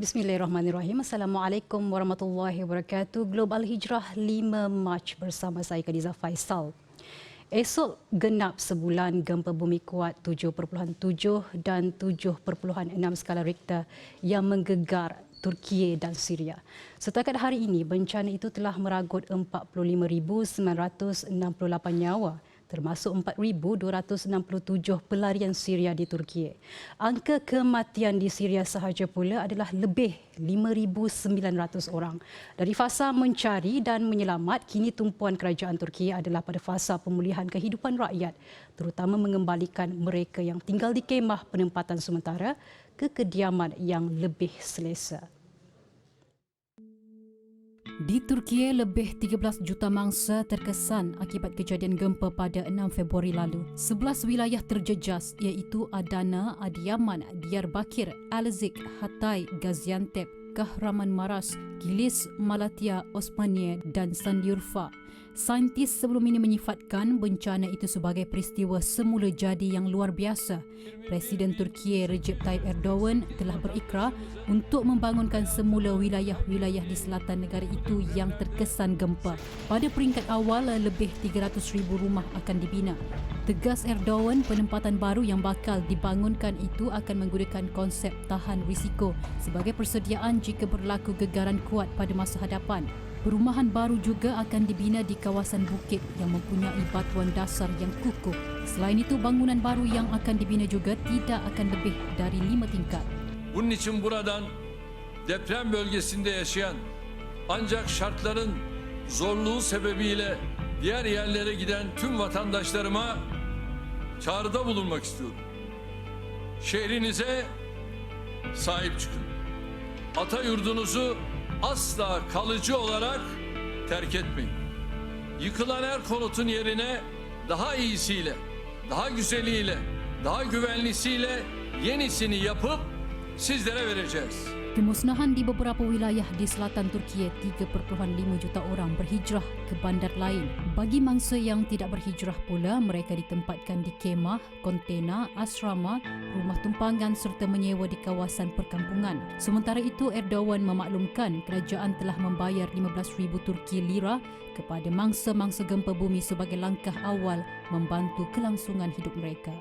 Bismillahirrahmanirrahim. Assalamualaikum warahmatullahi wabarakatuh. Global Hijrah 5 Mac bersama saya Khadijah Faisal. Esok genap sebulan gempa bumi kuat 7.7 dan 7.6 skala Richter yang menggegar Turki dan Syria. Setakat hari ini, bencana itu telah meragut 45,968 nyawa, termasuk 4,267 pelarian Syria di Turki. Angka kematian di Syria sahaja pula adalah lebih 5,900 orang. Dari fasa mencari dan menyelamat, kini tumpuan kerajaan Turki adalah pada fasa pemulihan kehidupan rakyat, terutama mengembalikan mereka yang tinggal di kemah penempatan sementara ke kediaman yang lebih selesa. Di Turki, lebih 13 juta mangsa terkesan akibat kejadian gempa pada 6 Februari lalu. 11 wilayah terjejas iaitu Adana, Adiyaman, Diyarbakir, Elazig, Hatay, Gaziantep, Kahramanmaras, Kilis, Malatya, Osmaniye dan Sandiurfa. Saintis sebelum ini menyifatkan bencana itu sebagai peristiwa semula jadi yang luar biasa. Presiden Turki Recep Tayyip Erdogan telah berikrar untuk membangunkan semula wilayah-wilayah di selatan negara itu yang terkesan gempa. Pada peringkat awal, lebih 300,000 rumah akan dibina. Tegas Erdogan, penempatan baru yang bakal dibangunkan itu akan menggunakan konsep tahan risiko sebagai persediaan jika berlaku gegaran kuat pada masa hadapan. Perumahan baru juga akan dibina di kawasan bukit yang mempunyai batuan dasar yang kukuh. Selain itu, bangunan baru yang akan dibina juga tidak akan lebih dari 5 tingkat. Bunun için buradan deprem bölgesinde yaşayan ancak şartların zorluğu sebebiyle diğer yerlere giden tüm vatandaşlarıma çağrıda bulunmak istiyorum. Şehrinize sahip çıkın. Ata yurdunuzu asla kalıcı olarak terk etmeyin. Yıkılan her konutun yerine daha iyisiyle, daha güzeliyle, daha güvenlisiyle yenisini yapıp sizlere vereceğiz. Kemusnahan di beberapa wilayah di selatan Turki, 3.5 juta orang berhijrah ke bandar lain. Bagi mangsa yang tidak berhijrah pula, mereka ditempatkan di kemah, kontena, asrama, rumah tumpangan serta menyewa di kawasan perkampungan. Sementara itu, Erdogan memaklumkan kerajaan telah membayar 15,000 Turki lira kepada mangsa-mangsa gempa bumi sebagai langkah awal membantu kelangsungan hidup mereka.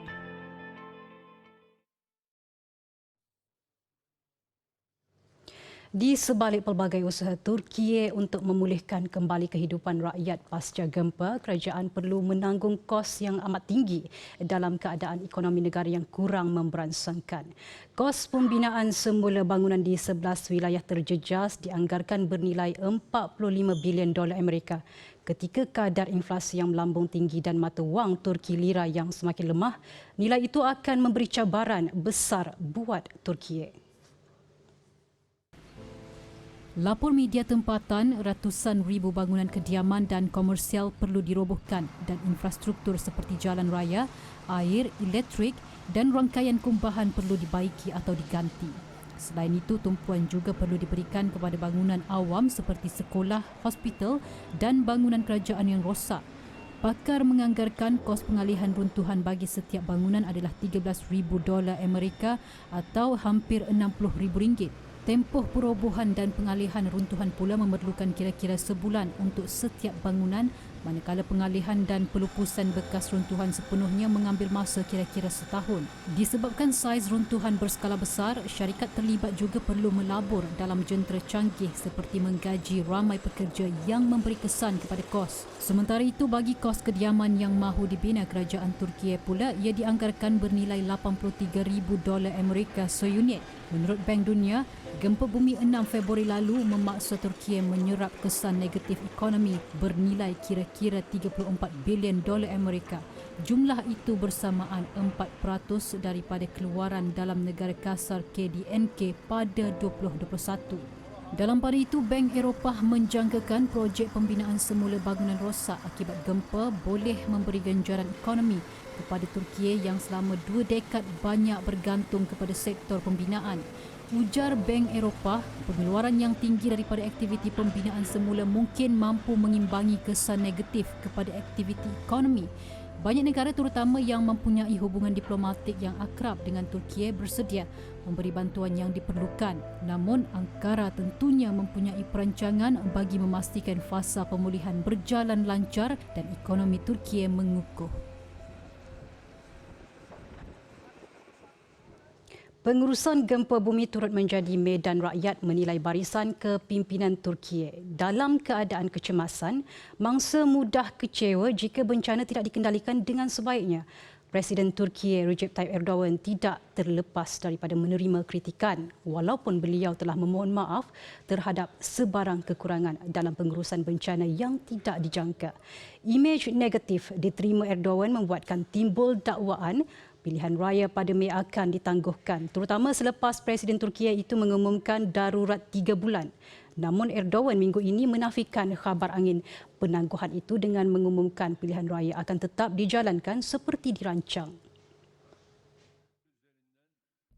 Di sebalik pelbagai usaha Turki untuk memulihkan kembali kehidupan rakyat pasca gempa, kerajaan perlu menanggung kos yang amat tinggi dalam keadaan ekonomi negara yang kurang memberansangkan. Kos pembinaan semula bangunan di 11 wilayah terjejas dianggarkan bernilai 45 bilion dolar Amerika. Ketika kadar inflasi yang melambung tinggi dan mata wang Turki lira yang semakin lemah, nilai itu akan memberi cabaran besar buat Turki. Lapor media tempatan, ratusan ribu bangunan kediaman dan komersial perlu dirobohkan dan infrastruktur seperti jalan raya, air, elektrik dan rangkaian kumbahan perlu dibaiki atau diganti. Selain itu, tumpuan juga perlu diberikan kepada bangunan awam seperti sekolah, hospital dan bangunan kerajaan yang rosak. Pakar menganggarkan kos pengalihan runtuhan bagi setiap bangunan adalah 13,000 dolar Amerika atau hampir RM60,000. Tempoh perobohan dan pengalihan runtuhan pula memerlukan kira-kira sebulan untuk setiap bangunan, manakala pengalihan dan pelupusan bekas runtuhan sepenuhnya mengambil masa kira-kira setahun. Disebabkan saiz runtuhan berskala besar, syarikat terlibat juga perlu melabur dalam jentera canggih seperti menggaji ramai pekerja yang memberi kesan kepada kos. Sementara itu, bagi kos kediaman yang mahu dibina kerajaan Turki pula, ia dianggarkan bernilai 83,000 dolar Amerika seunit. Menurut Bank Dunia, gempa bumi 6 Februari lalu memaksa Turki menyerap kesan negatif ekonomi bernilai kira-kira 34 bilion dolar Amerika. Jumlah itu bersamaan 4% daripada keluaran dalam negara kasar KDNK pada 2021. Dalam pada itu, Bank Eropah menjangkakan projek pembinaan semula bangunan rosak akibat gempa boleh memberi ganjaran ekonomi kepada Turki yang selama 2 dekad banyak bergantung kepada sektor pembinaan. Ujar Bank Eropah, pengeluaran yang tinggi daripada aktiviti pembinaan semula mungkin mampu mengimbangi kesan negatif kepada aktiviti ekonomi. Banyak negara terutama yang mempunyai hubungan diplomatik yang akrab dengan Turki bersedia memberi bantuan yang diperlukan. Namun Ankara tentunya mempunyai perancangan bagi memastikan fasa pemulihan berjalan lancar dan ekonomi Turki mengukuh. Pengurusan gempa bumi turut menjadi medan rakyat menilai barisan kepimpinan Turki. Dalam keadaan kecemasan, mangsa mudah kecewa jika bencana tidak dikendalikan dengan sebaiknya. Presiden Turki Recep Tayyip Erdogan tidak terlepas daripada menerima kritikan walaupun beliau telah memohon maaf terhadap sebarang kekurangan dalam pengurusan bencana yang tidak dijangka. Imej negatif diterima Erdogan membuatkan timbul dakwaan pilihan raya pada Mei akan ditangguhkan, terutama selepas Presiden Turki itu mengumumkan darurat 3 bulan. Namun Erdogan minggu ini menafikan khabar angin penangguhan itu dengan mengumumkan pilihan raya akan tetap dijalankan seperti dirancang.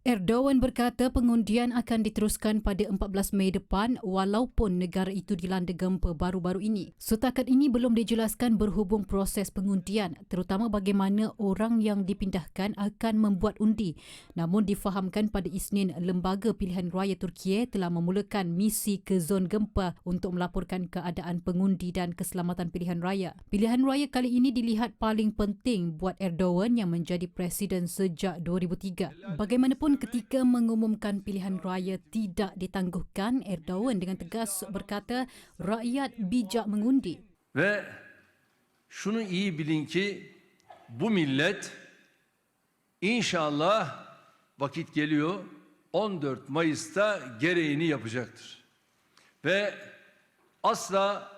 Erdogan berkata pengundian akan diteruskan pada 14 Mei depan walaupun negara itu dilanda gempa baru-baru ini. Setakat ini belum dijelaskan berhubung proses pengundian, terutama bagaimana orang yang dipindahkan akan membuat undi. Namun difahamkan pada Isnin, Lembaga Pilihan Raya Turki telah memulakan misi ke zon gempa untuk melaporkan keadaan pengundi dan keselamatan pilihan raya. Pilihan raya kali ini dilihat paling penting buat Erdogan yang menjadi presiden sejak 2003. Bagaimanapun ketika mengumumkan pilihan raya tidak ditangguhkan, Erdogan dengan tegas berkata rakyat bijak mengundi. Ve şunu iyi bilin ki bu millet inşallah vakit geliyor 14 Mayıs'ta gereğini yapacaktır. Ve asla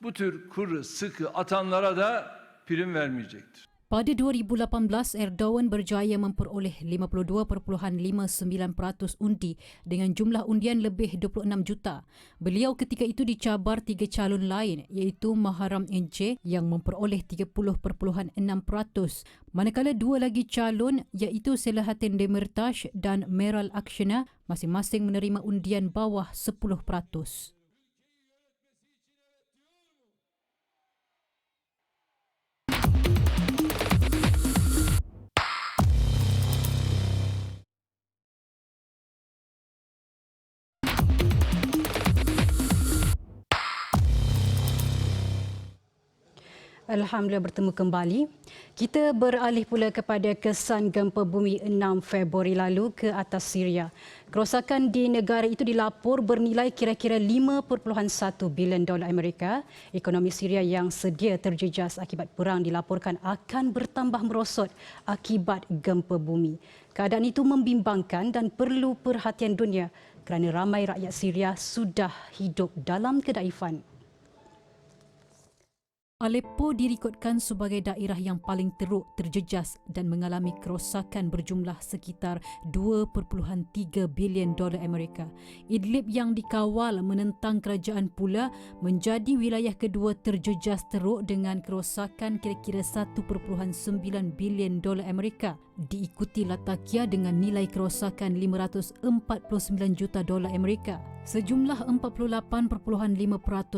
bu tür kuru sıkı atanlara da prim vermeyecektir. Pada 2018, Erdogan berjaya memperoleh 52.59% undi dengan jumlah undian lebih 26 juta. Beliau ketika itu dicabar 3 calon lain iaitu Muharrem İnce yang memperoleh 30.6%, manakala 2 lagi calon iaitu Selahattin Demirtas dan Meral Akşener masing-masing menerima undian bawah 10%. Alhamdulillah bertemu kembali. Kita beralih pula kepada kesan gempa bumi 6 Februari lalu ke atas Syria. Kerosakan di negara itu dilapor bernilai kira-kira 5.1 bilion dolar Amerika. Ekonomi Syria yang sedia terjejas akibat perang dilaporkan akan bertambah merosot akibat gempa bumi. Keadaan itu membimbangkan dan perlu perhatian dunia kerana ramai rakyat Syria sudah hidup dalam kedaifan. Aleppo direkodkan sebagai daerah yang paling teruk terjejas dan mengalami kerosakan berjumlah sekitar 2.3 bilion dolar Amerika. Idlib yang dikawal menentang kerajaan pula menjadi wilayah kedua terjejas teruk dengan kerosakan kira-kira 1.9 bilion dolar Amerika. Diikuti Latakia dengan nilai kerosakan 549 juta dolar Amerika. Sejumlah 48.5%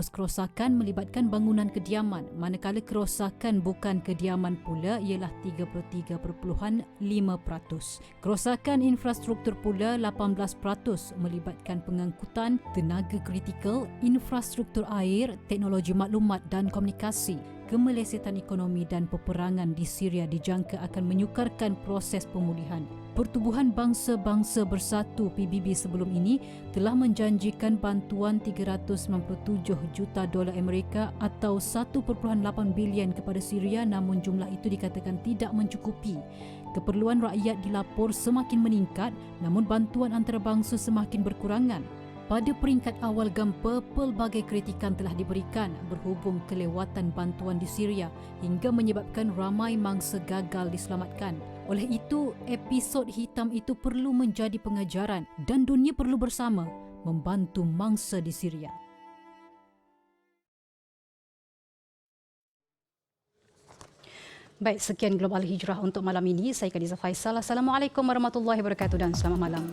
kerosakan melibatkan bangunan kediaman, manakala kerosakan bukan kediaman pula ialah 33.5%. Kerosakan infrastruktur pula 18% melibatkan pengangkutan, tenaga kritikal, infrastruktur air, teknologi maklumat dan komunikasi. Kemelesetan ekonomi dan peperangan di Syria dijangka akan menyukarkan proses pemulihan. Pertubuhan Bangsa-Bangsa Bersatu PBB sebelum ini telah menjanjikan bantuan 397 juta dolar Amerika atau 1.8 bilion kepada Syria, namun jumlah itu dikatakan tidak mencukupi. Keperluan rakyat dilapor semakin meningkat, namun bantuan antarabangsa semakin berkurangan. Pada peringkat awal gempa, pelbagai kritikan telah diberikan berhubung kelewatan bantuan di Syria hingga menyebabkan ramai mangsa gagal diselamatkan. Oleh itu, episod hitam itu perlu menjadi pengajaran dan dunia perlu bersama membantu mangsa di Syria. Baik, sekian Global Hijrah untuk malam ini. Saya Khadijah Faisal. Assalamualaikum warahmatullahi wabarakatuh dan selamat malam.